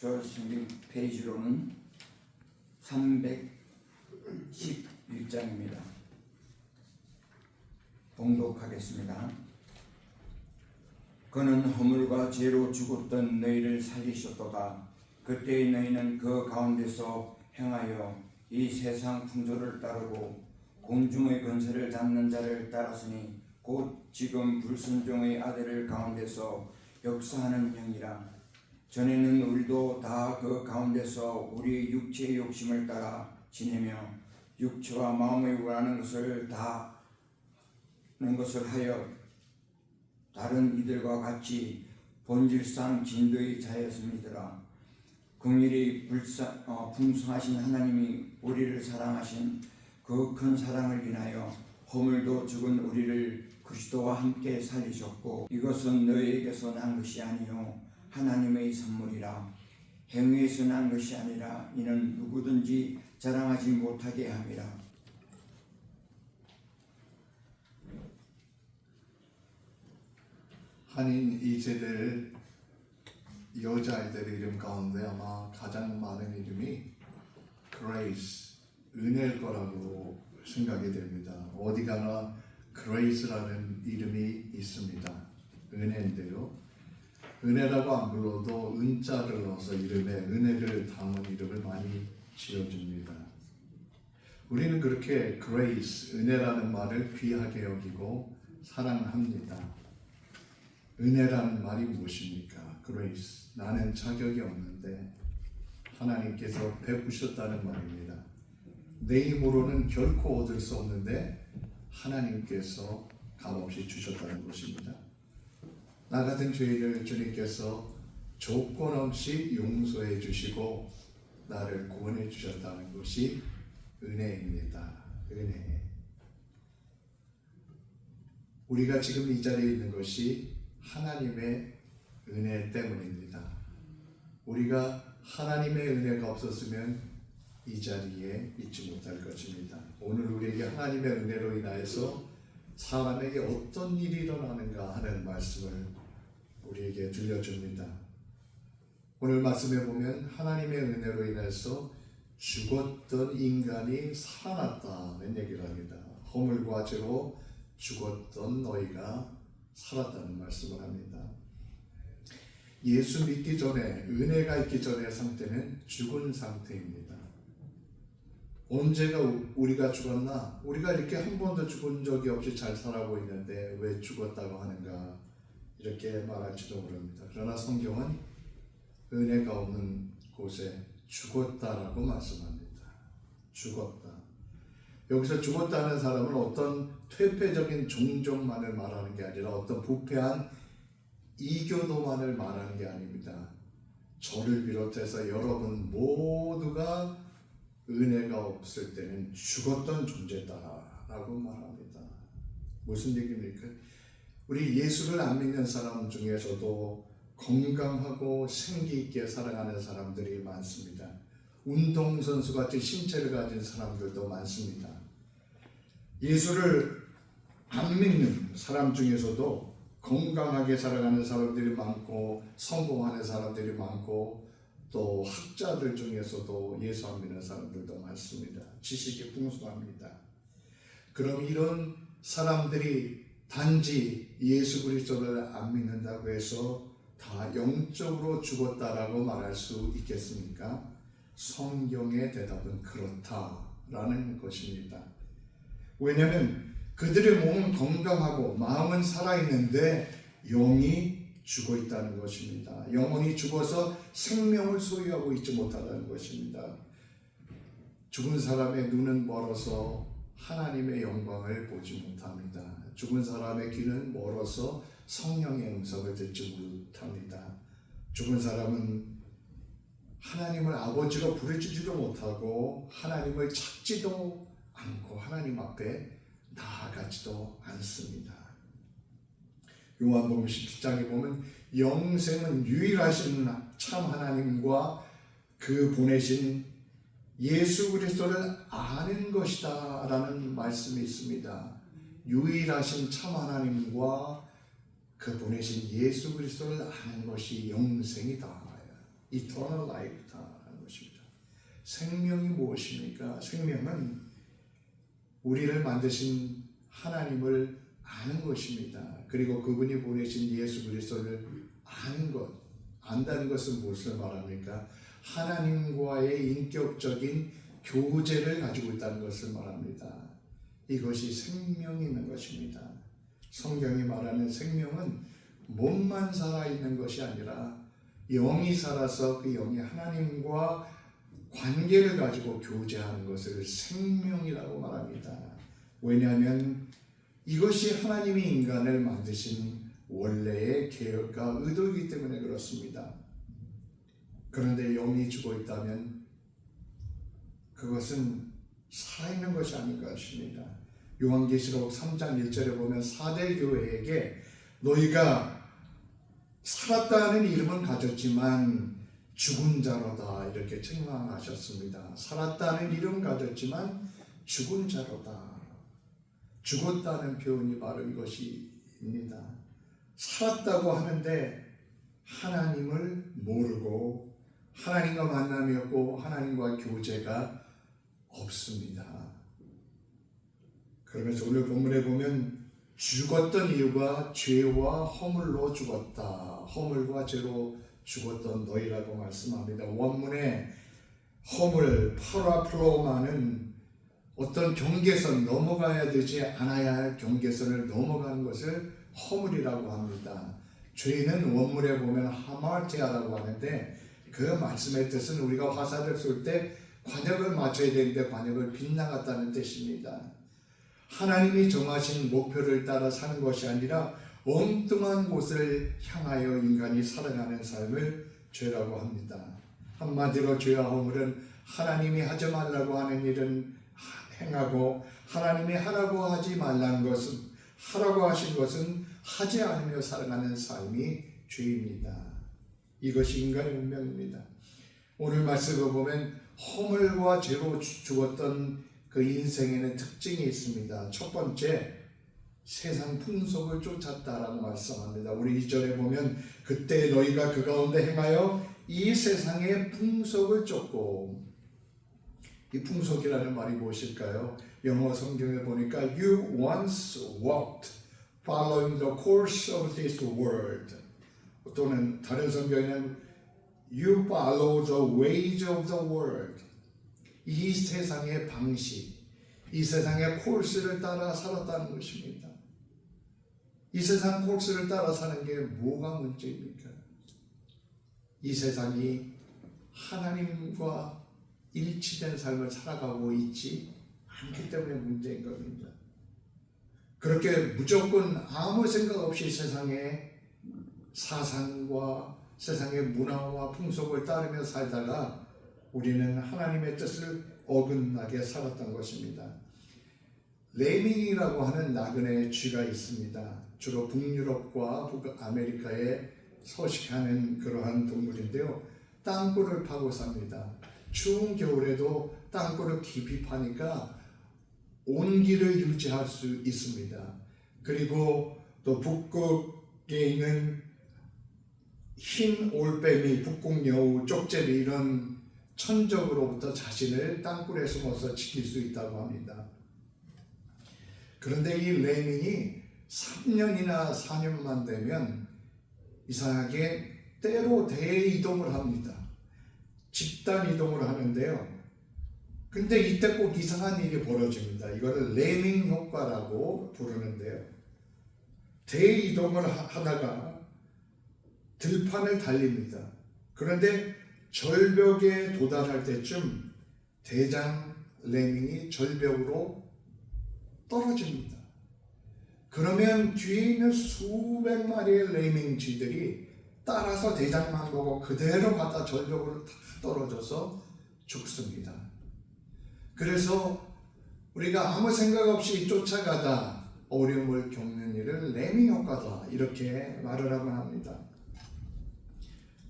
저 성경 페이지로는 311장입니다. 봉독하겠습니다. 그는 허물과 죄로 죽었던 너희를 살리셨도다. 그때의 너희는 그 가운데서 행하여 이 세상 풍조를 따르고 공중의 권세를 잡는 자를 따랐으니 곧 지금 불순종의 아들을 가운데서 역사하는 영이라. 전에는 우리도 다 그 가운데서 우리 육체의 욕심을 따라 지내며 육체와 마음의 원하는 것을 하여 다른 이들과 같이 본질상 진도의 자였습니다라. 긍휼이 풍성하신 하나님이 우리를 사랑하신 그 큰 사랑을 인하여 허물도 죽은 우리를 그리스도와 함께 살리셨고, 이것은 너희에게서 난 것이 아니요 하나님의 선물이라. 행위에서 난 것이 아니라 이는 누구든지 자랑하지 못하게 함이라. 한인 이세대 여자아이들 이름 가운데 아마 가장 많은 이름이 그레이스, 은혜일 거라고 생각이 됩니다. 어디 가나 그레이스라는 이름이 있습니다. 은혜인데요, 은혜라고 안 불러도 은자를 넣어서 이름에 은혜를 담은 이름을 많이 지어줍니다. 우리는 그렇게 그레이스, 은혜라는 말을 귀하게 여기고 사랑합니다. 은혜라는 말이 무엇입니까? 그레이스, 나는 자격이 없는데 하나님께서 베푸셨다는 말입니다. 내 힘으로는 결코 얻을 수 없는데 하나님께서 값없이 주셨다는 것입니다. 나 같은 죄인을 주님께서 조건 없이 용서해 주시고 나를 구원해 주셨다는 것이 은혜입니다. 은혜. 우리가 지금 이 자리에 있는 것이 하나님의 은혜 때문입니다. 우리가 하나님의 은혜가 없었으면 이 자리에 있지 못할 것입니다. 오늘 우리에게 하나님의 은혜로 인하여서 사람에게 어떤 일이 일어나는가 하는 말씀을 우리에게 들려줍니다. 오늘 말씀에 보면 하나님의 은혜로 인해서 죽었던 인간이 살아났다는 얘기를 합니다. 허물과 죄로 죽었던 너희가 살았다는 말씀을 합니다. 예수 믿기 전에, 은혜가 있기 전의 상태는 죽은 상태입니다. 언제가 우리가 죽었나? 우리가 이렇게 한 번도 죽은 적이 없이 잘 살아고 있는데 왜 죽었다고 하는가? 이렇게 말할지도 모릅니다. 그러나 성경은 은혜가 없는 곳에 죽었다라고 말씀합니다. 죽었다. 여기서 죽었다는 사람은 어떤 퇴폐적인 종족만을 말하는 게 아니라 어떤 부패한 이교도만을 말하는 게 아닙니다. 저를 비롯해서 여러분 모두가 은혜가 없을 때는 죽었던 존재다라고 말합니다. 무슨 얘기입니까? 우리 예수를 안 믿는 사람 중에서도 건강하고 생기 있게 살아가는 사람들이 많습니다. 운동선수같이 신체를 가진 사람들도 많습니다. 예수를 안 믿는 사람 중에서도 건강하게 살아가는 사람들이 많고 성공하는 사람들이 많고 또 학자들 중에서도 예수 안 믿는 사람들도 많습니다. 지식이 풍성합니다. 그럼 이런 사람들이 단지 예수 그리스도를 안 믿는다고 해서 다 영적으로 죽었다라고 말할 수 있겠습니까? 성경의 대답은 그렇다라는 것입니다. 왜냐하면 그들의 몸은 건강하고 마음은 살아있는데 영이 죽어 있다는 것입니다. 영혼이 죽어서 생명을 소유하고 있지 못하다는 것입니다. 죽은 사람의 눈은 멀어서 하나님의 영광을 보지 못합니다. 죽은 사람의 귀는 멀어서 성령의 음성을 듣지 못합니다. 죽은 사람은 하나님을 아버지로 부르지도 못하고 하나님을 찾지도 않고 하나님 앞에 나아가지도 않습니다. 요한복음 17장에 보면 영생은 유일하신 참 하나님과 그 보내신 예수 그리스도를 아는 것이다 라는 말씀이 있습니다. 유일하신 참 하나님과 그 보내신 예수 그리스도를 아는 것이 영생이다. eternal life라는 것입니다. 생명이 무엇입니까? 생명은 우리를 만드신 하나님을 아는 것입니다. 그리고 그분이 보내신 예수 그리스도를 아는 것, 안다는 것은 무엇을 말합니까? 하나님과의 인격적인 교제를 가지고 있다는 것을 말합니다. 이것이 생명이 있는 것입니다. 성경이 말하는 생명은 몸만 살아있는 것이 아니라 영이 살아서 그 영이 하나님과 관계를 가지고 교제하는 것을 생명이라고 말합니다. 왜냐하면 이것이 하나님이 인간을 만드신 원래의 계획과 의도이기 때문에 그렇습니다. 그런데 영이 죽어 있다면 그것은 살아있는 것이 아닌가 싶습니다. 요한계시록 3장 1절에 보면 사대 교회에게 너희가 살았다는 이름은 가졌지만 죽은 자로다 이렇게 책망하셨습니다. 살았다는 이름은 가졌지만 죽은 자로다. 죽었다는 표현이 바로 이것입니다. 살았다고 하는데 하나님을 모르고 하나님과 만남이 없고 하나님과 교제가 없습니다. 그러면서 오늘 본문에 보면 죽었던 이유가 죄와 허물로 죽었다. 허물과 죄로 죽었던 너희라고 말씀합니다. 원문에 허물, 파라플로마는 어떤 경계선, 넘어가야 되지 않아야 할 경계선을 넘어가는 것을 허물이라고 합니다. 죄는 원문에 보면 하마르티아라고 하는데 그 말씀의 뜻은 우리가 화살을 쏠 때 관역을 맞춰야 되는데 관역을 빗나갔다는 뜻입니다. 하나님이 정하신 목표를 따라 사는 것이 아니라 엉뚱한 곳을 향하여 인간이 살아가는 삶을 죄라고 합니다. 한마디로 죄와 허물은 하나님이 하지 말라고 하는 일은 행하고 하나님이 하라고 하지 말라는 것은 하라고 하신 것은 하지 않으며 살아가는 삶이 죄입니다. 이것이 인간의 운명입니다. 오늘 말씀을 보면 허물과 죄로 죽었던 그 인생에는 특징이 있습니다. 첫 번째, 세상 풍속을 쫓았다라고 말씀합니다. 우리 2절에 보면 그때 너희가 그 가운데 행하여 이 세상의 풍속을 쫓고, 이 풍속이라는 말이 무엇일까요? 영어 성경에 보니까 You once walked following the course of this world, 또는 다른 성경에는 You follow the ways of the world. 이 세상의 방식, 이 세상의 코스를 따라 살았다는 것입니다. 이 세상 코스를 따라 사는 게 뭐가 문제입니까? 이 세상이 하나님과 일치된 삶을 살아가고 있지 않기 때문에 문제인 겁니다. 그렇게 무조건 아무 생각 없이 세상의 사상과 세상의 문화와 풍속을 따르며 살다가 우리는 하나님의 뜻을 어긋나게 살았던 것입니다. 레밍이라고 하는 나그네의 쥐가 있습니다. 주로 북유럽과 북아메리카에 서식하는 그러한 동물인데요. 땅굴을 파고 삽니다. 추운 겨울에도 땅굴을 깊이 파니까 온기를 유지할 수 있습니다. 그리고 또 북극에 있는 흰 올빼미, 북극여우, 쪽제비 이런 천적으로부터 자신을 땅굴에 숨어서 지킬 수 있다고 합니다. 그런데 이 레밍이 3년이나 4년만 되면 이상하게 때로 대이동을 합니다. 집단 이동을 하는데요. 근데 이때 꼭 이상한 일이 벌어집니다. 이거를 레밍 효과라고 부르는데요. 대이동을 하다가 들판을 달립니다. 그런데 절벽에 도달할 때쯤 대장 레밍이 절벽으로 떨어집니다. 그러면 뒤에 있는 수백 마리의 레밍 쥐들이 따라서 대장만 보고 그대로 가다 절벽으로 다 떨어져서 죽습니다. 그래서 우리가 아무 생각 없이 쫓아가다 어려움을 겪는 일을 레밍 효과다 이렇게 말을 하곤 합니다.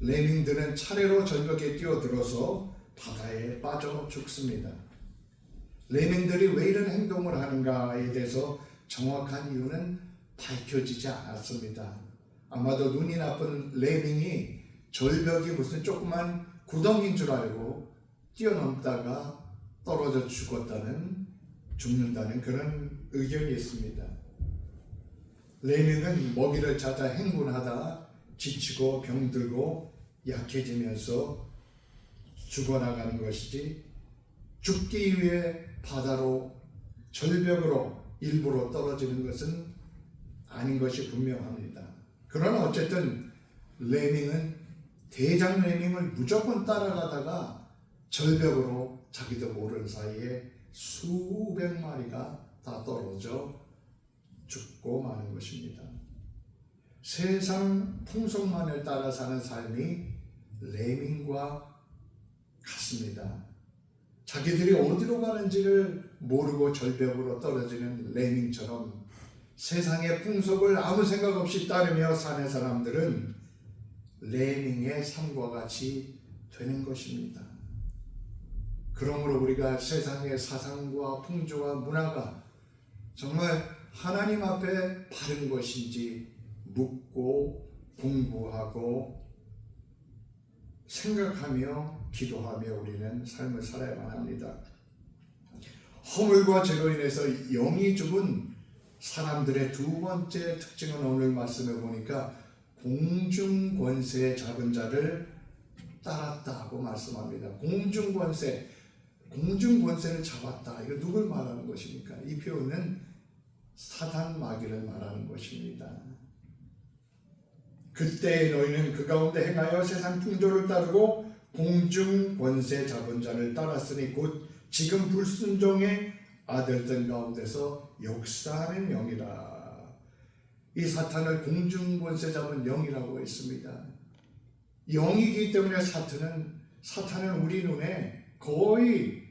레밍들은 차례로 절벽에 뛰어들어서 바다에 빠져 죽습니다. 레밍들이 왜 이런 행동을 하는가에 대해서 정확한 이유는 밝혀지지 않았습니다. 아마도 눈이 나쁜 레밍이 절벽이 무슨 조그만 구덩이인 줄 알고 뛰어넘다가 떨어져 죽는다는 그런 의견이 있습니다. 레밍은 먹이를 찾아 행군하다 지치고 병들고 약해지면서 죽어나가는 것이지, 죽기 위해 바다로 절벽으로 일부러 떨어지는 것은 아닌 것이 분명합니다. 그러나 어쨌든 레밍은 대장 레밍을 무조건 따라가다가 절벽으로 자기도 모르는 사이에 수백 마리가 다 떨어져 죽고 마는 것입니다. 세상 풍속만을 따라 사는 삶이 레밍과 같습니다. 자기들이 어디로 가는지를 모르고 절벽으로 떨어지는 레밍처럼 세상의 풍속을 아무 생각 없이 따르며 사는 사람들은 레밍의 삶과 같이 되는 것입니다. 그러므로 우리가 세상의 사상과 풍조와 문화가 정말 하나님 앞에 바른 것인지 묻고 공부하고 생각하며 기도하며 우리는 삶을 살아야만 합니다. 허물과 죄로 인해서 영이 죽은 사람들의 두 번째 특징은 오늘 말씀에 보니까 공중권세 잡은 자를 따랐다고 말씀합니다. 공중권세를 잡았다. 이거 누굴 말하는 것입니까? 이 표현은 사단 마귀를 말하는 것입니다. 그때 너희는 그 가운데 행하여 세상 풍조를 따르고 공중권세 잡은 자를 따랐으니 곧 지금 불순종의 아들들 가운데서 역사하는 영이라. 이 사탄을 공중권세 잡은 영이라고 했습니다. 영이기 때문에 사탄은 우리 눈에 거의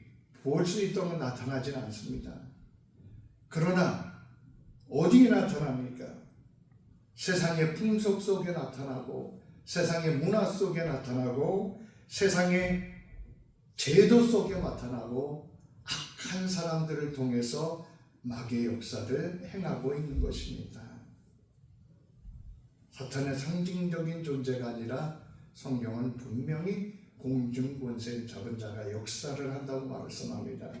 볼 수 있도록 나타나지는 않습니다. 그러나 어디에 나타납니까? 세상의 풍속 속에 나타나고, 세상의 문화 속에 나타나고, 세상의 제도 속에 나타나고, 악한 사람들을 통해서 마귀의 역사를 행하고 있는 것입니다. 사탄은 상징적인 존재가 아니라 성경은 분명히 공중권세 잡은 자가 역사를 한다고 말씀합니다.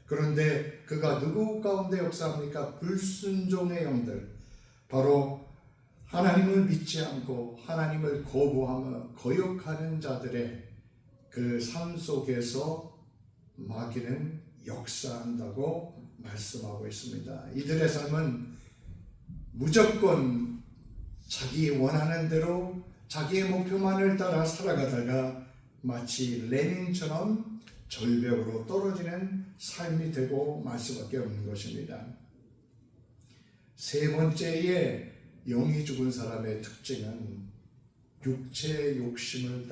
그런데 그가 누구 가운데 역사합니까? 불순종의 영들, 바로 하나님을 믿지 않고 하나님을 거부하며 거역하는 자들의 그 삶 속에서 마귀는 역사한다고 말씀하고 있습니다. 이들의 삶은 무조건 자기 원하는 대로 자기의 목표만을 따라 살아가다가 마치 레밍처럼 절벽으로 떨어지는 삶이 되고 말 수밖에 없는 것입니다. 세 번째의 영이 죽은 사람의 특징은 육체의 욕심을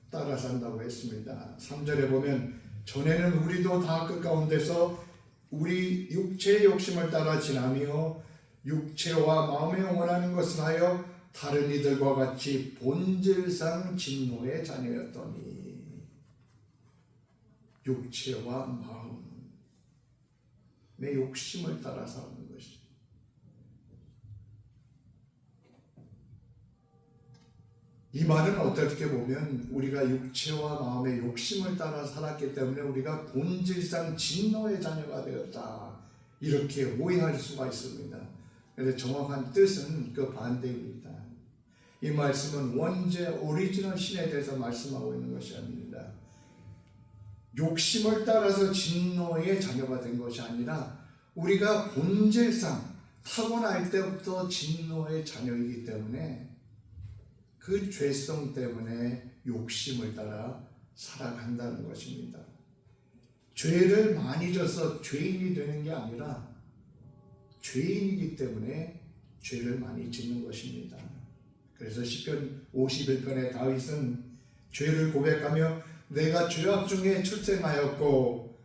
따라 산다고 했습니다. 3절에 보면 전에는 우리도 다 그 가운데서 우리 육체의 욕심을 따라 지나며 육체와 마음에 원하는 것을 하여 다른 이들과 같이 본질상 진노의 자녀였더니. 육체와 마음의 욕심을 따라 사는 것이. 이 말은 어떻게 보면 우리가 육체와 마음의 욕심을 따라 살았기 때문에 우리가 본질상 진노의 자녀가 되었다, 이렇게 오해할 수가 있습니다. 그런데 정확한 뜻은 그 반대입니다. 이 말씀은 원죄 오리지널 신에 대해서 말씀하고 있는 것이 아닙니다. 욕심을 따라서 진노의 자녀가 된 것이 아니라 우리가 본질상 타고날 때부터 진노의 자녀이기 때문에 그 죄성 때문에 욕심을 따라 살아간다는 것입니다. 죄를 많이 져서 죄인이 되는 게 아니라 죄인이기 때문에 죄를 많이 짓는 것입니다. 그래서 시편 51편의 다윗은 죄를 고백하며 내가 죄악 중에 출생하였고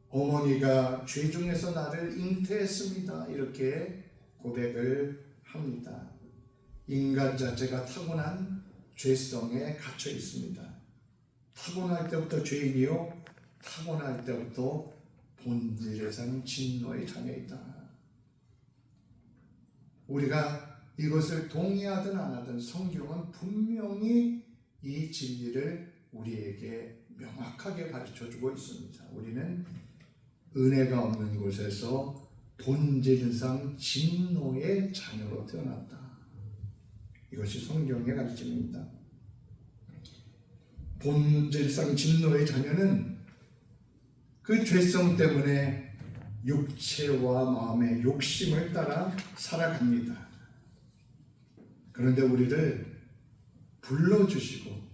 어머니가 죄 중에서 나를 잉태했습니다, 이렇게 고백을 합니다. 인간 자체가 타고난 죄성에 갇혀 있습니다. 타고날 때부터 죄인이요, 타고날 때부터 본질에서는 진노의 자녀이다. 우리가 이것을 동의하든 안 하든 성경은 분명히 이 진리를 우리에게 명확하게 가르쳐주고 있습니다. 우리는 은혜가 없는 곳에서 본질상 진노의 자녀로 태어났다. 이것이 성경의 가르침입니다. 본질상 진노의 자녀는 그 죄성 때문에 육체와 마음의 욕심을 따라 살아갑니다. 그런데 우리를 불러주시고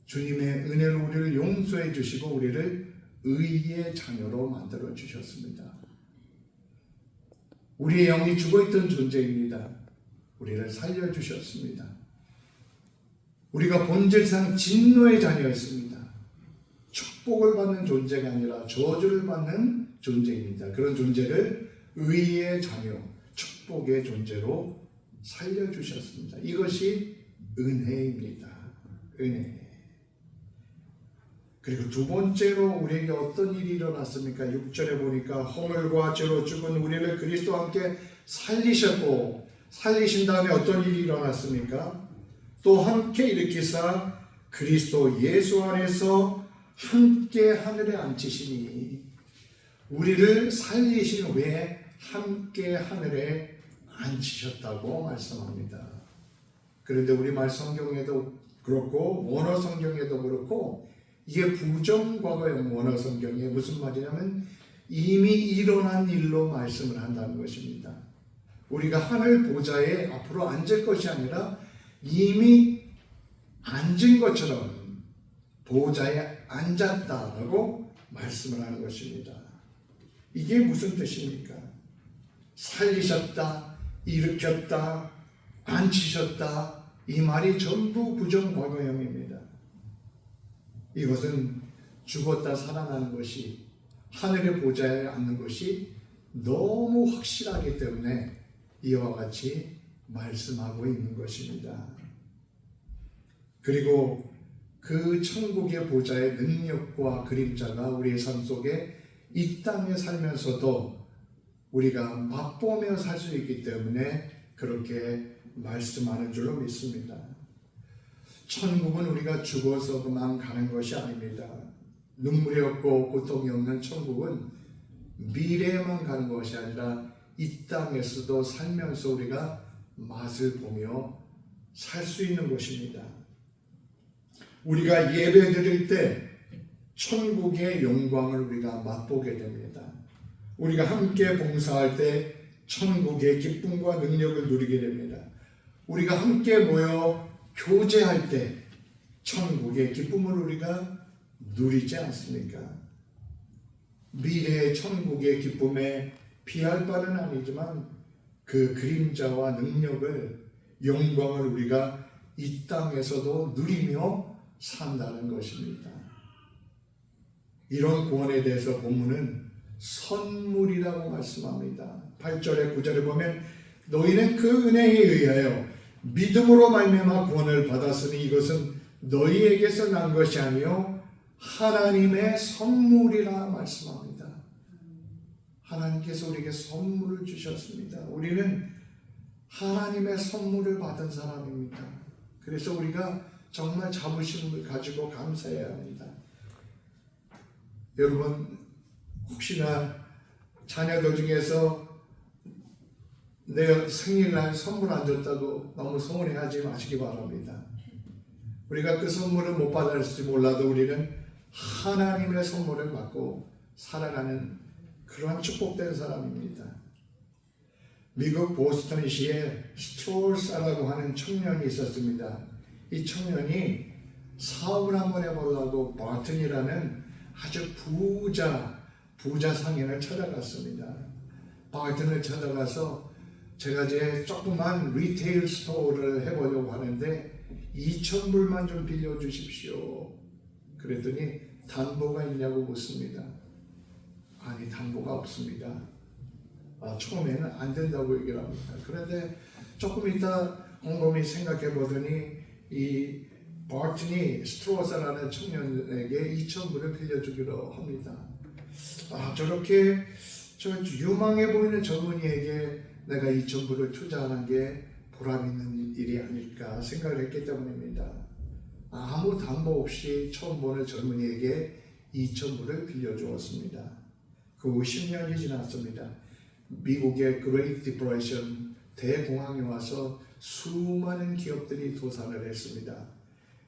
주님의 은혜로 우리를 용서해 주시고 우리를 의의 자녀로 만들어 주셨습니다. 우리의 영이 죽어있던 존재입니다. 우리를 살려주셨습니다. 우리가 본질상 진노의 자녀였습니다. 축복을 받는 존재가 아니라 저주를 받는 존재입니다. 그런 존재를 의의 자녀, 축복의 존재로 살려주셨습니다. 이것이 은혜입니다. 은혜. 그리고 두 번째로 우리에게 어떤 일이 일어났습니까? 6절에 보니까 허물과 죄로 죽은 우리를 그리스도와 함께 살리셨고, 살리신 다음에 어떤 일이 일어났습니까? 또 함께 일으키사 그리스도 예수 안에서 함께 하늘에 앉히시니, 우리를 살리신 후에 함께 하늘에 앉히셨다고 말씀합니다. 그런데 우리말 성경에도 그렇고 원어 성경에도 그렇고 이게 부정과거형 원어 성경에 무슨 말이냐면 이미 일어난 일로 말씀을 한다는 것입니다. 우리가 하늘 보좌에 앞으로 앉을 것이 아니라 이미 앉은 것처럼 보좌에 앉았다라고 말씀을 하는 것입니다. 이게 무슨 뜻입니까? 살리셨다, 일으켰다, 앉히셨다, 이 말이 전부 부정과거형입니다. 이것은 죽었다 살아나는 것이, 하늘의 보좌에 앉는 것이 너무 확실하기 때문에 이와 같이 말씀하고 있는 것입니다. 그리고 그 천국의 보좌의 능력과 그림자가 우리의 삶 속에 이 땅에 살면서도 우리가 맛보며 살 수 있기 때문에 그렇게 말씀하는 줄로 믿습니다. 천국은 우리가 죽어서만 가는 것이 아닙니다. 눈물이 없고 고통이 없는 천국은 미래에만 가는 것이 아니라 이 땅에서도 살면서 우리가 맛을 보며 살 수 있는 곳입니다. 우리가 예배 드릴 때 천국의 영광을 우리가 맛보게 됩니다. 우리가 함께 봉사할 때 천국의 기쁨과 능력을 누리게 됩니다. 우리가 함께 모여 교제할 때 천국의 기쁨을 우리가 누리지 않습니까? 미래의 천국의 기쁨에 비할 바는 아니지만 그 그림자와 능력을, 영광을 우리가 이 땅에서도 누리며 산다는 것입니다. 이런 구원에 대해서 본문은 선물이라고 말씀합니다. 8절에 9절에 보면 너희는 그 은혜에 의하여 믿음으로 말미암아 구원을 받았으니 이것은 너희에게서 난 것이 아니요 하나님의 선물이라 말씀합니다. 하나님께서 우리에게 선물을 주셨습니다. 우리는 하나님의 선물을 받은 사람입니다. 그래서 우리가 정말 자부심을 가지고 감사해야 합니다. 여러분, 혹시나 자녀들 중에서 내가 생일날 선물 안 줬다고 너무 서운해하지 마시기 바랍니다. 우리가 그 선물을 못 받았을지 몰라도 우리는 하나님의 선물을 받고 살아가는 그러한 축복된 사람입니다. 미국 보스턴시에 스트롤사라고 하는 청년이 있었습니다. 이 청년이 사업을 한번 해보려고 바튼이라는 아주 부자 상인을 찾아갔습니다. 바튼을 찾아가서 제가 이제 조그만 리테일 스토어를 해보려고 하는데 2,000불만 좀 빌려주십시오. 그랬더니 담보가 있냐고 묻습니다. 아니, 담보가 없습니다. 처음에는 안 된다고 얘기를 합니다. 그런데 조금 있다 곰곰이 생각해 보더니 이 바튼이 스트로사라는 청년에게 2,000불을 빌려주기로 합니다. 저렇게 저 유망해 보이는 젊은이에게 내가 2,000불을 투자하는 게 보람 있는 일이 아닐까 생각을 했기 때문입니다. 아무 담보 없이 처음 보는 젊은이에게 2,000불을 빌려주었습니다. 그 후 10년이 지났습니다. 미국의 Great Depression 대공황이 와서 수많은 기업들이 도산을 했습니다.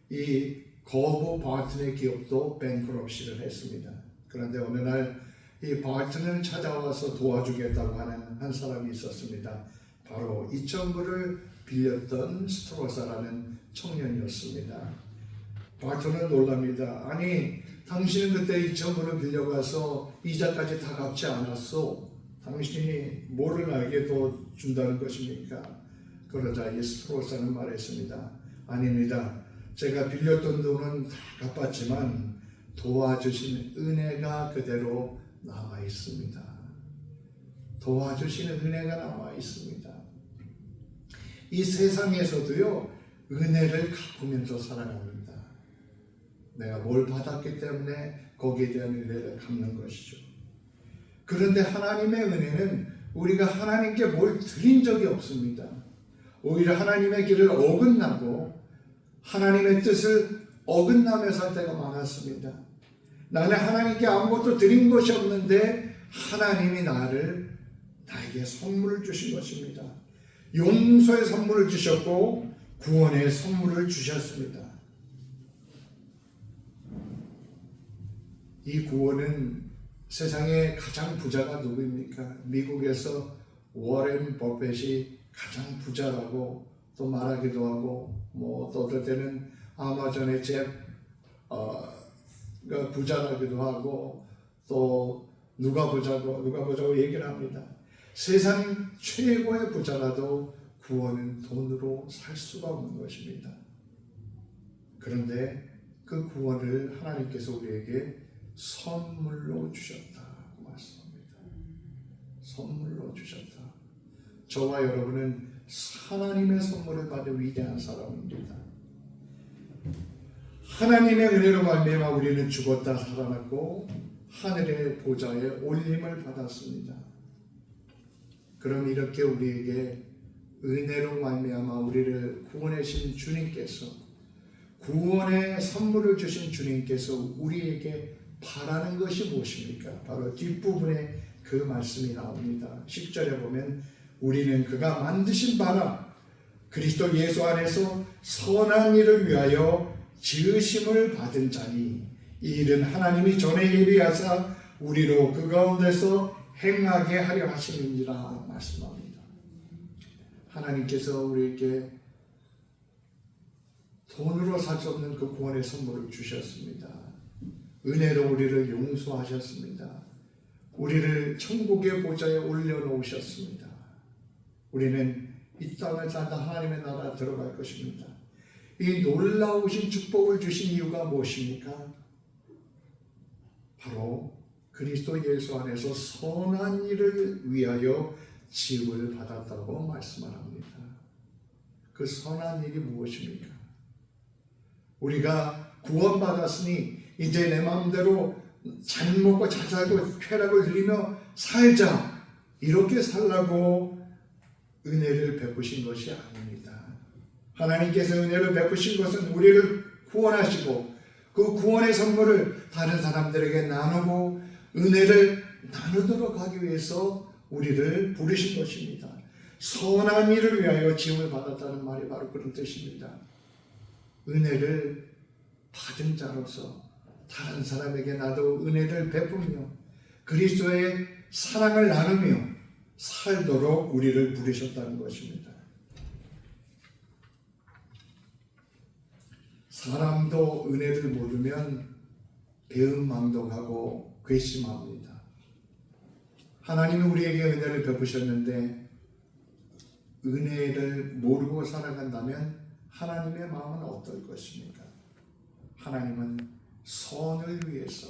이 거부 바튼의 기업도 뱅크럽시를 했습니다. 그런데 어느 날 이 바튼을 찾아와서 도와주겠다고 하는 한 사람이 있었습니다. 바로 2,000불을 빌렸던 스트로사라는 청년이었습니다. 바튼은 놀랍니다. 아니, 당신은 그때 2,000불을 빌려가서 이자까지 다 갚지 않았어. 당신이 뭐를 알게 더 준다는 것입니까? 그러자 이 스트로사는 말했습니다. 아닙니다. 제가 빌렸던 돈은 다 갚았지만 도와주신 은혜가 그대로 남아 있습니다. 도와주시는 은혜가 남아 있습니다. 이 세상에서도요, 은혜를 갚으면서 살아갑니다. 내가 뭘 받았기 때문에 거기에 대한 은혜를 갚는 것이죠. 그런데 하나님의 은혜는 우리가 하나님께 뭘 드린 적이 없습니다. 오히려 하나님의 길을 어긋나고 하나님의 뜻을 어긋나며 살 때가 많았습니다. 나는 하나님께 아무것도 드린 것이 없는데 하나님이 나에게 선물을 주신 것입니다. 용서의 선물을 주셨고 구원의 선물을 주셨습니다. 이 구원은 세상의 가장 부자가 누구입니까? 미국에서 워렌 버핏이 가장 부자라고 또 말하기도 하고 또 어떨 때는 아마존의 가 부자라기도 하고 또 누가 부자고 얘기를 합니다. 세상 최고의 부자라도 구원은 돈으로 살 수가 없는 것입니다. 그런데 그 구원을 하나님께서 우리에게 선물로 주셨다고 말씀합니다. 선물로 주셨다. 저와 여러분은 하나님의 선물을 받은 위대한 사람입니다. 하나님의 은혜로 말미암아 우리는 죽었다 살아났고 하늘의 보좌에 올림을 받았습니다. 그럼 이렇게 우리에게 은혜로 말미암아 우리를 구원해 주신 주님께서, 구원의 선물을 주신 주님께서 우리에게 바라는 것이 무엇입니까? 바로 뒷부분에 그 말씀이 나옵니다. 10절에 보면 우리는 그가 만드신 바라 그리스도 예수 안에서 선한 일을 위하여 지으심을 받은 자니 이 일은 하나님이 전에 예비하사 우리로 그 가운데서 행하게 하려 하심이니라 말씀합니다. 하나님께서 우리에게 돈으로 살 수 없는 그 구원의 선물을 주셨습니다. 은혜로 우리를 용서하셨습니다. 우리를 천국의 보좌에 올려놓으셨습니다. 우리는 이 땅을 살다 하나님의 나라 들어갈 것입니다. 이 놀라우신 축복을 주신 이유가 무엇입니까? 바로 그리스도 예수 안에서 선한 일을 위하여 지음을 받았다고 말씀을 합니다. 그 선한 일이 무엇입니까? 우리가 구원받았으니 이제 내 마음대로 잘 먹고 잘 살고 쾌락을 누리며 살자, 이렇게 살라고 은혜를 베푸신 것이 아닙니다. 하나님께서 은혜를 베푸신 것은 우리를 구원하시고 그 구원의 선물을 다른 사람들에게 나누고 은혜를 나누도록 하기 위해서 우리를 부르신 것입니다. 선한 일을 위하여 지음을 받았다는 말이 바로 그런 뜻입니다. 은혜를 받은 자로서 다른 사람에게 나도 은혜를 베푸며 그리스도의 사랑을 나누며 살도록 우리를 부르셨다는 것입니다. 사람도 은혜를 모르면 배은망덕하고 괘씸합니다. 하나님이 우리에게 은혜를 베푸셨는데 은혜를 모르고 살아간다면 하나님의 마음은 어떨 것입니까? 하나님은 선을 위해서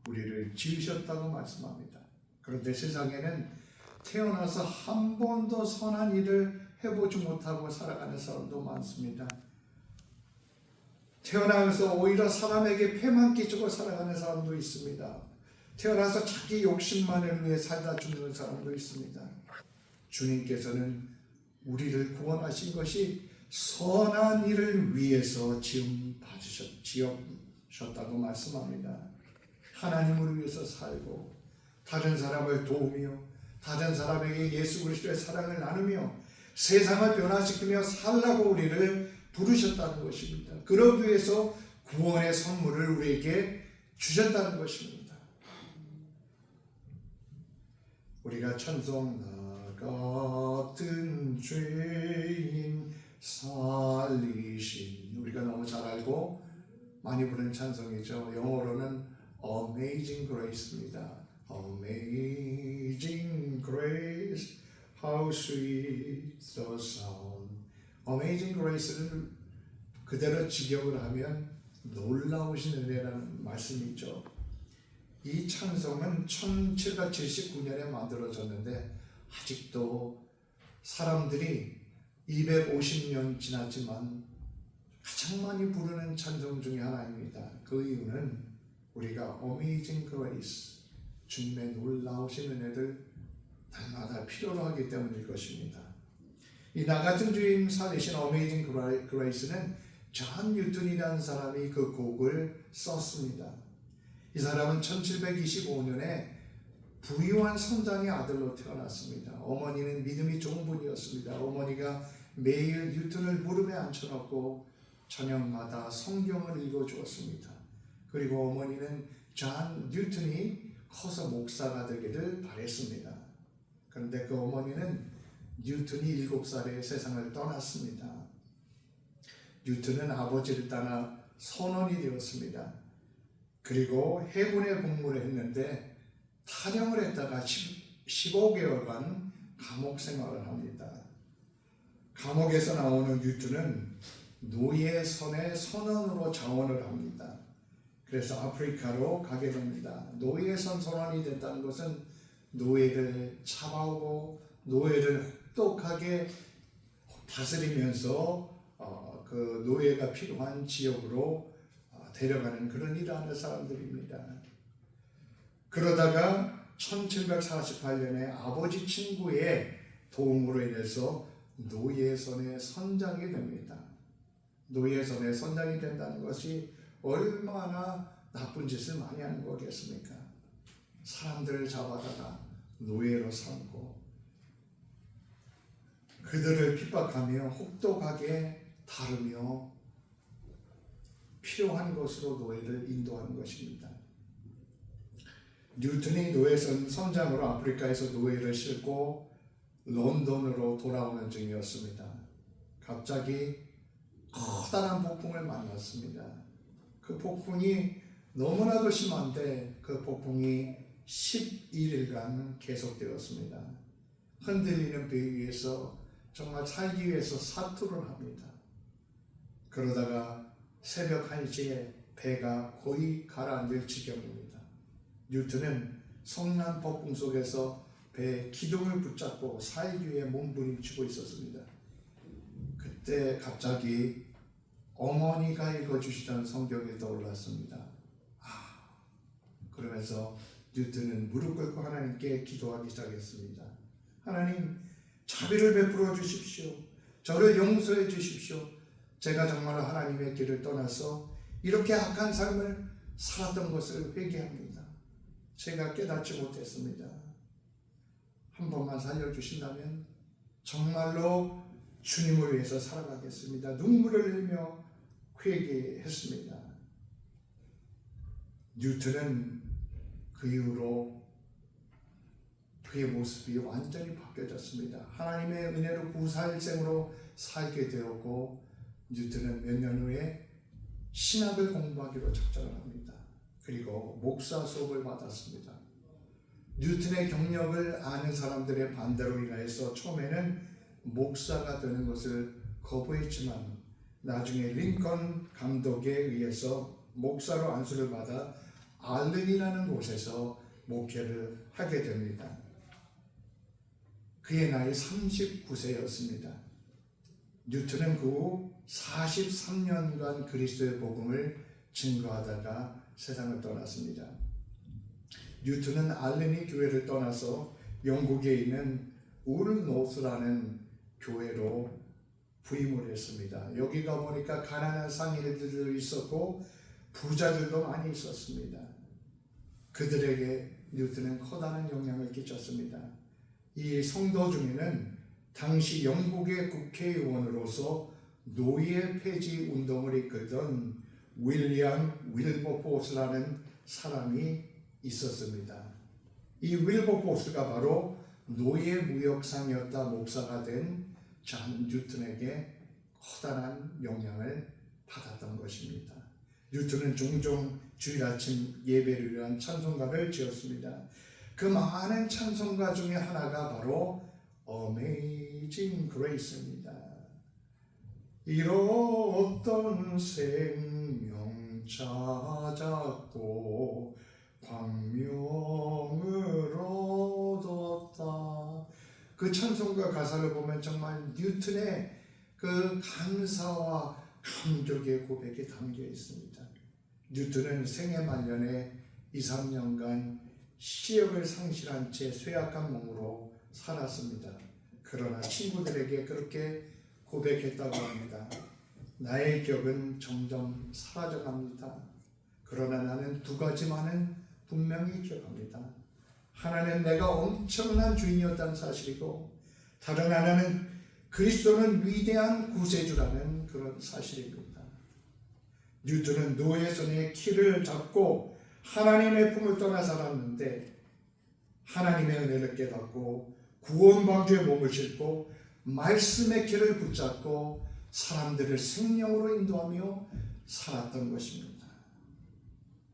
우리를 지으셨다고 말씀합니다. 그런데 세상에는 태어나서 한 번도 선한 일을 해보지 못하고 살아가는 사람도 많습니다. 태어나서 오히려 사람에게 폐만 끼치고 살아가는 사람도 있습니다. 태어나서 자기 욕심만을 위해 살다 죽는 사람도 있습니다. 주님께서는 우리를 구원하신 것이 선한 일을 위해서 지으셨다고 말씀합니다. 하나님을 위해서 살고 다른 사람을 도우며 다른 사람에게 예수 그리스도의 사랑을 나누며 세상을 변화시키며 살라고 우리를 부르셨다는 것입니다. 그러기 위해서 구원의 선물을 우리에게 주셨다는 것입니다. 우리가 찬송 나 같은 죄인 살리신, 우리가 너무 잘 알고 많이 부르는 찬송이죠. 영어로는 Amazing Grace입니다. Amazing Grace, how sweet the sound. Amazing Grace를 그대로 직역을 하면 놀라우신 은혜라는 말씀이죠. 이 찬송은 1779년에 만들어졌는데 아직도 사람들이 250년 지났지만 가장 많이 부르는 찬송 중에 하나입니다. 그 이유는 우리가 Amazing Grace, 주님의 놀라우신 은혜를 날마다 필요로 하기 때문일 것입니다. 이 나 같은 주인 살리신 Amazing Grace는 존 뉴턴이라는 사람이 그 곡을 썼습니다. 이 사람은 1725년에 부유한 선장의 아들로 태어났습니다. 어머니는 믿음이 좋은 분이었습니다. 어머니가 매일 뉴턴을 무릎에 앉혀놓고 저녁마다 성경을 읽어주었습니다. 그리고 어머니는 존 뉴턴이 커서 목사가 되기를 바랬습니다. 그런데 그 어머니는 뉴턴이 7살에 세상을 떠났습니다. 뉴턴은 아버지를 따라 선원이 되었습니다. 그리고 해군에 복무를 했는데 탈영을 했다가 15개월간 감옥 생활을 합니다. 감옥에서 나오는 뉴턴은 노예선의 선원으로 자원을 합니다. 그래서 아프리카로 가게 됩니다. 노예선 선원이 됐다는 것은 노예를 잡아오고 노예를 혹독하게 다스리면서 그 노예가 필요한 지역으로 데려가는 그런 일을 하는 사람들입니다. 그러다가 1748년에 아버지 친구의 도움으로 인해서 노예선의 선장이 됩니다. 노예선의 선장이 된다는 것이 얼마나 나쁜 짓을 많이 하는 거겠습니까? 사람들을 잡아다가 노예로 삼고 그들을 핍박하며 혹독하게 다루며 필요한 것으로 노예를 인도하는 것입니다. 뉴턴이 노예선 선장으로 아프리카에서 노예를 싣고 런던으로 돌아오는 중이었습니다. 갑자기 커다란 폭풍을 만났습니다. 그 폭풍이 너무나도 심한데 그 폭풍이 11일간 계속되었습니다. 흔들리는 배 위에서 정말 살기 위해서 사투를 합니다. 그러다가 새벽 1시에 배가 거의 가라앉을 지경입니다. 뉴턴은 성난 폭풍 속에서 배의 기둥을 붙잡고 살기 위해 몸부림치고 있었습니다. 그때 갑자기 어머니가 읽어주시던 성경이 떠올랐습니다. 그러면서 뉴턴은 무릎 꿇고 하나님께 기도하기 시작했습니다. 하나님, 자비를 베풀어 주십시오. 저를 용서해 주십시오. 제가 정말로 하나님의 길을 떠나서 이렇게 악한 삶을 살았던 것을 회개합니다. 제가 깨닫지 못했습니다. 한 번만 살려주신다면 정말로 주님을 위해서 살아가겠습니다. 눈물을 흘리며 회개했습니다. 뉴턴은 그 이후로 그의 모습이 완전히 바뀌어졌습니다. 하나님의 은혜로 구사일생으로 살게 되었고 뉴턴은 몇 년 후에 신학을 공부하기로 작정을 합니다. 그리고 목사 수업을 받았습니다. 뉴턴의 경력을 아는 사람들의 반대로 인하여서 처음에는 목사가 되는 것을 거부했지만 나중에 링컨 감독에 의해서 목사로 안수를 받아 알른이라는 곳에서 목회를 하게 됩니다. 그의 나이 39세였습니다. 뉴턴은 그 후 43년간 그리스도의 복음을 증거하다가 세상을 떠났습니다. 뉴턴은 알른이 교회를 떠나서 영국에 있는 울노스라는 교회로 부임을 했습니다. 여기 가보니까 가난한 상인들도 있었고 부자들도 많이 있었습니다. 그들에게 뉴턴은 커다란 영향을 끼쳤습니다. 이 성도 중에는 당시 영국의 국회의원으로서 노예 폐지 운동을 이끌던 윌리엄 윌버포스라는 사람이 있었습니다. 이 윌버포스가 바로 노예 무역상이었다 목사가 된 존 뉴턴에게 커다란 영향을 받았던 것입니다. 뉴턴은 종종 주일 아침 예배를 위한 찬송가를 지었습니다. 그 많은 찬송가 중에 하나가 바로 Amazing Grace입니다. 이로웠던 생명 찾았고 광명을 얻었다. 그 찬송가 가사를 보면 정말 뉴턴의 그 감사와 감격의 고백이 담겨 있습니다. 뉴턴은 생애 말년에 2-3년간 시력을 상실한 채 쇠약한 몸으로 살았습니다. 그러나 친구들에게 그렇게 고백했다고 합니다. 나의 기억은 점점 사라져갑니다. 그러나 나는 2가지만은 분명히 기억합니다. 하나는 내가 엄청난 주인이었다는 사실이고 다른 하나는 그리스도는 위대한 구세주라는 그런 사실입니다. 뉴턴은 노예선의 키를 잡고 하나님의 품을 떠나 살았는데 하나님의 은혜를 깨닫고 구원 방주에 몸을 싣고 말씀의 길을 붙잡고 사람들을 생명으로 인도하며 살았던 것입니다.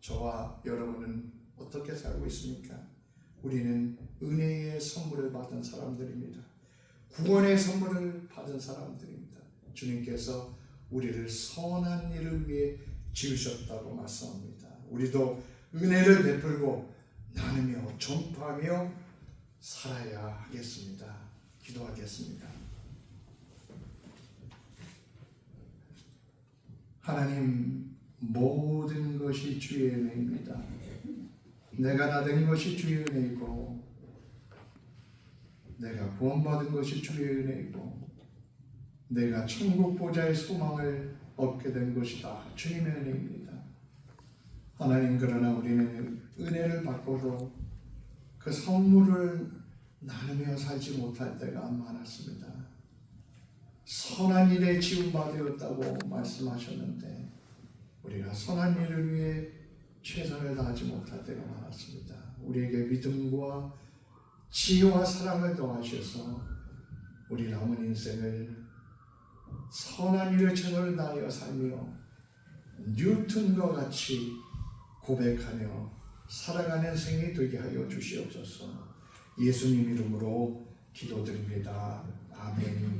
저와 여러분은 어떻게 살고 있습니까? 우리는 은혜의 선물을 받은 사람들입니다. 구원의 선물을 받은 사람들입니다. 주님께서 우리를 선한 일을 위해 지으셨다고 말씀합니다. 우리도 은혜를 베풀고 나누며 전파하며 살아야 하겠습니다. 기도하겠습니다. 하나님, 모든 것이 주의 은혜입니다. 내가 나된 것이 주의 은혜이고 내가 구원받은 것이 주의 은혜이고 내가 천국 보좌의 소망을 얻게 된 것이 다 주님의 은혜입니다. 하나님, 그러나 우리는 은혜를 받고도 그 선물을 나누며 살지 못할 때가 많았습니다. 선한 일에 지음받았다고 말씀하셨는데 우리가 선한 일을 위해 최선을 다하지 못할 때가 많았습니다. 우리에게 믿음과 지혜와 사랑을 더하셔서 우리 남은 인생을 선한 일에 최선을 다하여 살며 뉴턴과 같이 고백하며 살아가는 생이 되게 하여 주시옵소서. 예수님 이름으로 기도드립니다. 아멘.